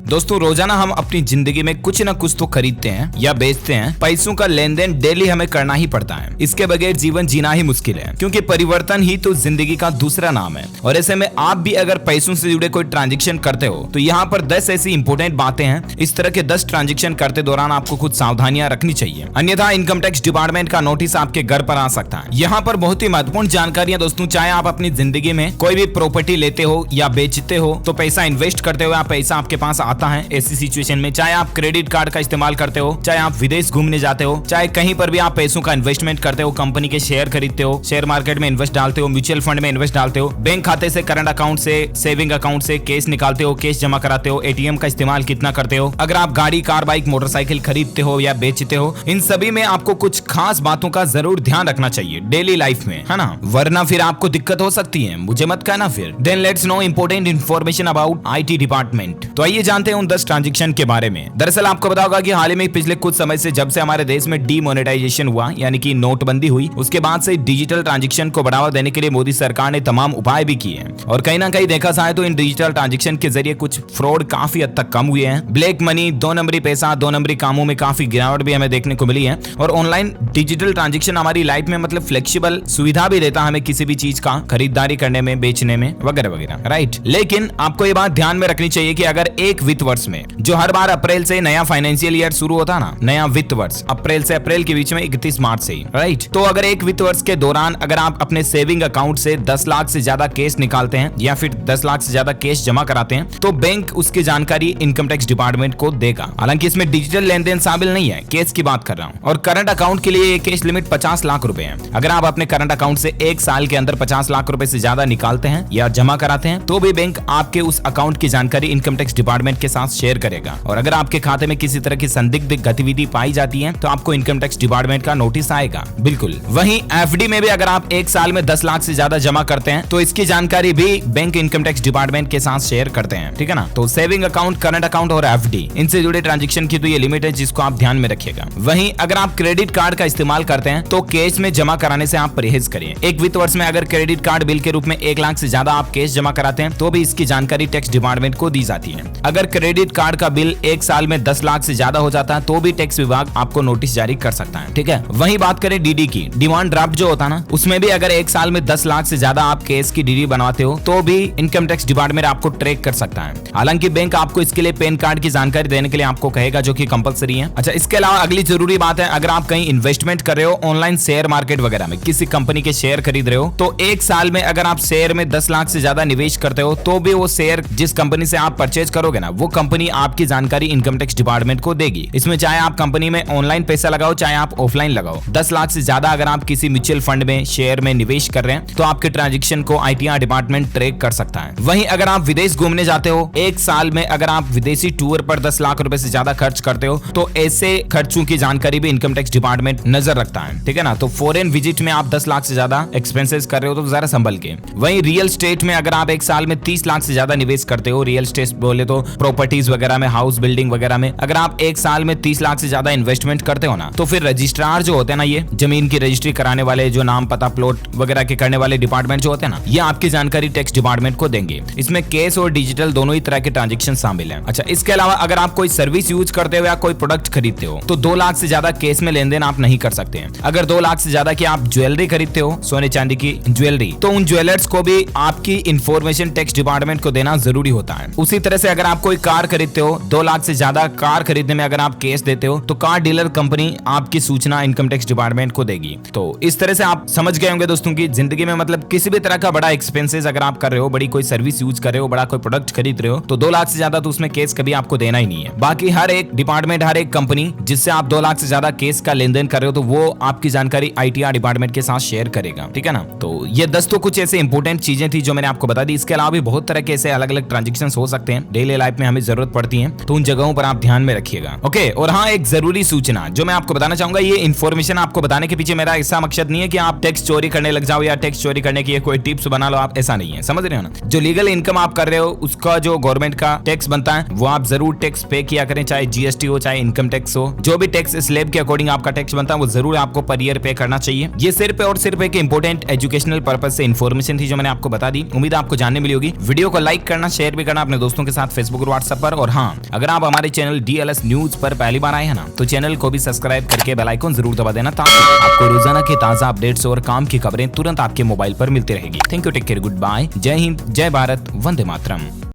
दोस्तों रोजाना हम अपनी जिंदगी में कुछ न कुछ तो खरीदते हैं या बेचते हैं। पैसों का लेन देन डेली हमें करना ही पड़ता है। इसके बगैर जीवन जीना ही मुश्किल है, क्योंकि परिवर्तन ही तो जिंदगी का दूसरा नाम है। और ऐसे में आप भी अगर पैसों से जुड़े कोई ट्रांजेक्शन करते हो तो यहाँ पर 10 ऐसी इंपोर्टेंट बातें हैं। इस तरह के 10 ट्रांजेक्शन करते दौरान आपको कुछ सावधानियां रखनी चाहिए, अन्यथा इनकम टैक्स डिपार्टमेंट का नोटिस आपके घर पर आ सकता है। यहाँ पर बहुत ही महत्वपूर्ण जानकारियां दोस्तों, चाहे आप अपनी जिंदगी में कोई भी प्रॉपर्टी लेते हो या बेचते हो, तो पैसा इन्वेस्ट करते हो या पैसा आपके पास आता है ऐसी सिचुएशन में, चाहे आप क्रेडिट कार्ड का इस्तेमाल करते हो, चाहे आप विदेश घूमने जाते हो, चाहे कहीं पर भी आप पैसों का इन्वेस्टमेंट करते हो, कंपनी के शेयर खरीदते हो, शेयर मार्केट में इन्वेस्ट डालते हो, म्यूचुअल फंड में इन्वेस्ट डालते हो, बैंक खाते से, करंट अकाउंट से, सेविंग अकाउंट से कैश निकालते हो, कैश जमा कराते हो, एटीएम का इस्तेमाल कितना करते हो, अगर आप गाड़ी, कार, बाइक, मोटरसाइकिल खरीदते हो या बेचते हो, इन सभी में आपको कुछ खास बातों का जरूर ध्यान रखना चाहिए डेली लाइफ में, है ना, वरना फिर आपको दिक्कत हो सकती है। मुझे मत कहना फिर। Then let's know important information about IT department. तो आइए जानते हैं उन 10 ट्रांजेक्शन के बारे में। दरअसल आपको पता होगा कि हाल ही में पिछले कुछ समय से जब से हमारे देश में डीमोनेटाइजेशन हुआ, यानी कि नोटबंदी हुई, उसके बाद से डिजिटल ट्रांजेक्शन को बढ़ावा देने के लिए मोदी सरकार ने तमाम उपाय भी किए हैं। और कहीं ना कहीं देखा जाए तो इन डिजिटल ट्रांजेक्शन के जरिए कुछ फ्रॉड काफी हद तक कम हुए हैं। ब्लैक मनी, 2 नंबरी पैसा, 2 नंबरी कामों में काफी गिरावट भी हमें देखने को मिली है। और ऑनलाइन डिजिटल ट्रांजेक्शन हमारी लाइफ में मतलब फ्लेक्सिबल सुविधा भी देता है हमें किसी भी चीज का खरीदारी करने में, बेचने में वगैरह वगैरह, राइट। लेकिन आपको ये बात ध्यान में रखनी चाहिए कि अगर एक वित्त वर्ष में, जो हर बार अप्रैल से नया फाइनेंशियल ईयर शुरू होता है ना, नया वित्त वर्ष अप्रैल से अप्रैल के बीच में 31 मार्च से ही, राइट। तो अगर एक वित्त वर्ष के दौरान अगर आप अपने सेविंग अकाउंट से 10 लाख से ज्यादा कैश निकालते हैं या फिर 10 लाख से ज्यादा कैश जमा कराते हैं, तो बैंक उसकी जानकारी इनकम टैक्स डिपार्टमेंट को देगा। हालांकि इसमें डिजिटल लेन देन शामिल नहीं है, कैश की बात कर रहा हूँ। और करंट अकाउंट के लिए ये कैश लिमिट 50 लाख रुपए है। अगर आप अपने करंट अकाउंट से 1 साल के अंदर 50 लाख रुपए से ज्यादा निकालते हैं या जमा कराते हैं, तो भी बैंक आपके उस अकाउंट की जानकारी इनकम टैक्स डिपार्टमेंट के साथ शेयर करेगा। और अगर आपके खाते में किसी तरह की संदिग्ध गतिविधि पाई जाती है तो आपको इनकम टैक्स डिपार्टमेंट का नोटिस आएगा। बिल्कुल। वहीं एफडी में भी अगर आप 1 साल में 10 लाख से ज्यादा जमा करते हैं तो इसकी जानकारी भी बैंक इनकम टैक्स डिपार्टमेंट के साथ शेयर करते हैं, ठीक है ना। तो सेविंग अकाउंट, करंट अकाउंट और एफडी, इनसे जुड़े ट्रांजेक्शन की तो ये लिमिट है जिसको आप ध्यान में रखिएगा। वहीं अगर आप क्रेडिट कार्ड का इस्तेमाल करते हैं तो कैश में जमा कराने से आप परहेज करिए। एक वित्त वर्ष में अगर क्रेडिट कार्ड बिल के रूप में 1 लाख से ज्यादा आप कैश जमा कराते हैं तो भी इसकी जानकारी टैक्स डिपार्टमेंट को दी जाती है। अगर क्रेडिट कार्ड का बिल 1 साल में 10 लाख से ज्यादा हो जाता है तो भी टैक्स विभाग आपको नोटिस जारी कर सकता है, ठीक है। वहीं बात करें डीडी की, डिमांड ड्राफ्ट जो होता है ना, उसमें भी अगर 1 साल में 10 लाख से ज्यादा आप कैश की डीडी बनवाते हो तो भी इनकम टैक्स डिपार्टमेंट आपको ट्रैक कर सकता है। हालांकि बैंक आपको इसके लिए पैन कार्ड की जानकारी देने के लिए आपको कहेगा, जो कि कंपलसरी है। अच्छा, इसके अलावा अगली जरूरी बात है, अगर आप कहीं इन्वेस्टमेंट कर रहे हो ऑनलाइन शेयर मार्केट वगैरह में, किसी कंपनी के शेयर खरीद रहे हो, तो 1 साल में अगर आप शेयर में 10 लाख से ज्यादा निवेश करते हो तो भी वो शेयर जिस कंपनी से आप परचेज करोगे ना, वो कंपनी आपकी जानकारी इनकम टैक्स डिपार्टमेंट को देगी। इसमें चाहे आप कंपनी में ऑनलाइन पैसा लगाओ चाहे आप ऑफलाइन लगाओ, 10 लाख से ज्यादा अगर आप किसी म्यूचुअल फंड में, शेयर में निवेश कर रहे हैं तो आपके ट्रांजेक्शन को आईटीआर डिपार्टमेंट ट्रैक कर सकता है। वहीं अगर आप विदेश घूमने जाते हो, 1 साल में अगर आप विदेशी टूर पर 10 लाख रुपए से ज्यादा खर्च करते हो तो ऐसे खर्चों की जानकारी भी इनकम टैक्स डिपार्टमेंट नजर रखता है, ठीक है ना। तो फॉरेन विजिट में आप 10 लाख से ज्यादा एक्सपेंसेस कर रहे हो तो जरा संभल के। वहीं रियल स्टेट में अगर आप 1 साल में 30 लाख से ज्यादा निवेश करते हो, रियल स्टेट बोले तो प्रॉपर्टीज वगैरह में, हाउस बिल्डिंग वगैरह में, अगर आप 1 साल में 30 लाख से ज्यादा इन्वेस्टमेंट करते हो ना, तो फिर रजिस्ट्रार जो होते हैं ना, ये जमीन की रजिस्ट्री कराने वाले, जो नाम पता प्लॉट वगैरह के करने वाले डिपार्टमेंट जो होते हैं ना, ये आपकी जानकारी टैक्स डिपार्टमेंट को देंगे। इसमें कैश और डिजिटल दोनों ही तरह के ट्रांजेक्शन शामिल है। अच्छा, इसके अलावा अगर आप कोई सर्विस यूज करते हो या कोई प्रोडक्ट खरीदते हो तो 2 लाख से ज्यादा कैश में लेन देन आप नहीं कर सकते हैं। अगर 2 लाख से ज्यादा की आप ज्वेलरी खरीदते हो, सोने चांदी की ज्वेलरी, तो उन ज्वेलर्स को भी आपकी इंफॉर्मेशन टैक्स डिपार्टमेंट को देना जरूरी होता है। उसी तरह से अगर आप कोई कार खरीदते हो, 2 लाख से ज्यादा कार खरीदने में अगर आप कैश देते हो तो कार डीलर कंपनी आपकी सूचना इनकम टैक्स डिपार्टमेंट को देगी। तो इस तरह से आप समझ गए होंगे दोस्तों की जिंदगी में मतलब किसी भी तरह का बड़ा एक्सपेंसेस अगर आप कर रहे हो, बड़ी कोई सर्विस यूज कर रहे हो, बड़ा कोई प्रोडक्ट खरीद रहे हो, तो 2 लाख से ज्यादा तो उसमें कैश कभी आपको देना ही नहीं है। बाकी हर एक डिपार्टमेंट, हर एक कंपनी जिससे आप 2 लाख से ज्यादा कैश का लेन देन कर रहे हो तो वो आपकी जानकारी आईटीआर डिपार्टमेंट के साथ शेयर करेगा, ठीक है ना। तो ये 10 तो कुछ ऐसे इंपॉर्टेंट चीजें थी जो मैंने आपको बता दी। इसके अलावा भी बहुत तरह के ऐसे अलग अलग ट्रांजेक्शन हो सकते हैं, डेली लाइफ में हमें जरूरत पड़ती है, तो उन जगहों पर आप ध्यान में रखिएगा, ओके। और हाँ, एक जरूरी सूचना जो मैं आपको बताना चाहूंगा, ये इन्फॉर्मेशन आपको बताने के पीछे मेरा ऐसा मकसद नहीं है कि आप टैक्स चोरी करने लग जाओ या टैक्स चोरी करने की कोई टिप्स बना लो, आप ऐसा नहीं है, समझ रहे हो ना। जो लीगल इनकम आप कर रहे हो उसका जो गवर्नमेंट का टैक्स बनता है वो आप जरूर टैक्स पे किया करें, चाहे जीएसटी हो चाहे इनकम टैक्स हो, जो भी टैक्स स्लैब के अकॉर्डिंग आपका टैक्स बनता है वो जरूर आपको पर ईयर पे करना चाहिए। ये सिर्फ और सिर्फ एक इंपॉर्टेंट एजुकेशनल पर्पज से इन्फॉर्मेशन थी जो मैंने आपको बता दी। उम्मीद आपको जानने मिली होगी। वीडियो को लाइक करना, शेयर भी करना, अपने दोस्तों के साथ फेसबुक और व्हाट्सएप पर। और हाँ, अगर आप हमारे चैनल DLS न्यूज पर पहली बार आए हैं ना, तो चैनल को भी सब्सक्राइब करके बेल आइकन जरूर दबा देना, ताकि आपको रोजाना के ताजा अपडेट्स और काम की खबरें तुरंत आपके मोबाइल पर मिलती रहेगी। Thank you, take care, goodbye, जय हिंद, जय भारत, वंदे मातरम।